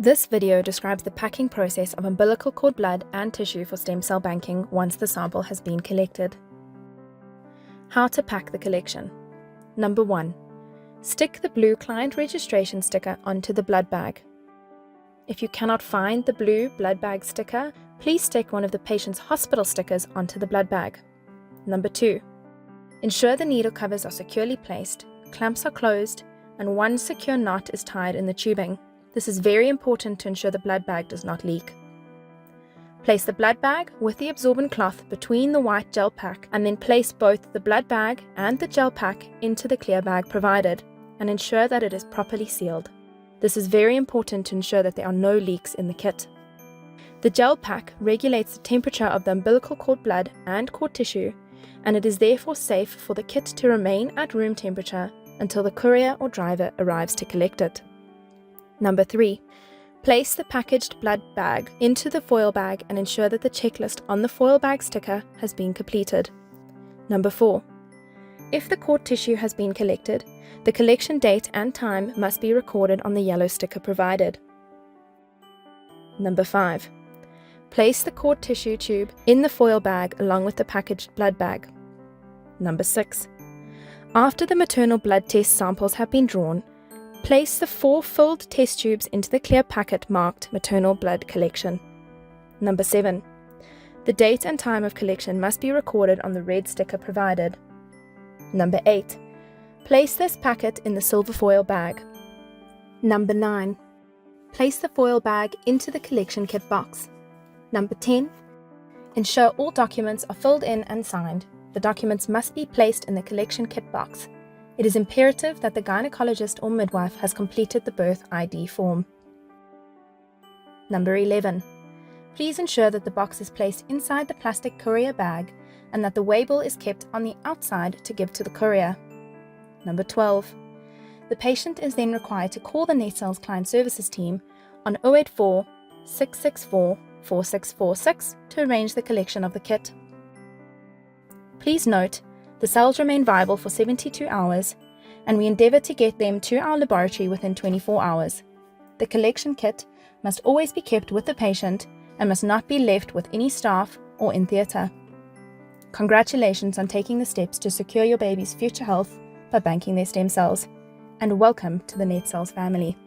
This video describes the packing process of umbilical cord blood and tissue for stem cell banking once the sample has been collected. How to pack the collection. Number 1. Stick the blue client registration sticker onto the blood bag. If you cannot find the blue blood bag sticker, please stick one of the patient's hospital stickers onto the blood bag. Number 2. Ensure the needle covers are securely placed, clamps are closed, and one secure knot is tied in the tubing. This is very important to ensure the blood bag does not leak. Place the blood bag with the absorbent cloth between the white gel pack and then place both the blood bag and the gel pack into the clear bag provided and ensure that it is properly sealed. This is very important to ensure that there are no leaks in the kit. The gel pack regulates the temperature of the umbilical cord blood and cord tissue, and it is therefore safe for the kit to remain at room temperature until the courier or driver arrives to collect it. Number 3. Place the packaged blood bag into the foil bag and ensure that the checklist on the foil bag sticker has been completed. Number 4. If the cord tissue has been collected, the collection date and time must be recorded on the yellow sticker provided. Number 5. Place the cord tissue tube in the foil bag along with the packaged blood bag. Number 6. After the maternal blood test samples have been drawn, place the 4 filled test tubes into the clear packet marked maternal blood collection. Number 7. The date and time of collection must be recorded on the red sticker provided. Number 8. Place this packet in the silver foil bag. Number 9. Place the foil bag into the collection kit box. Number 10. Ensure all documents are filled in and signed. The documents must be placed in the collection kit box. It is imperative that the gynecologist or midwife has completed the birth ID form. Number 11. Please ensure that the box is placed inside the plastic courier bag and that the weighbill is kept on the outside to give to the courier. Number 12. The patient is then required to call the Netcells Client Services team on 084 664 4646 to arrange the collection of the kit. Please note, the cells remain viable for 72 hours, and we endeavour to get them to our laboratory within 24 hours. The collection kit must always be kept with the patient and must not be left with any staff or in theatre. Congratulations on taking the steps to secure your baby's future health by banking their stem cells, and welcome to the Netcells family.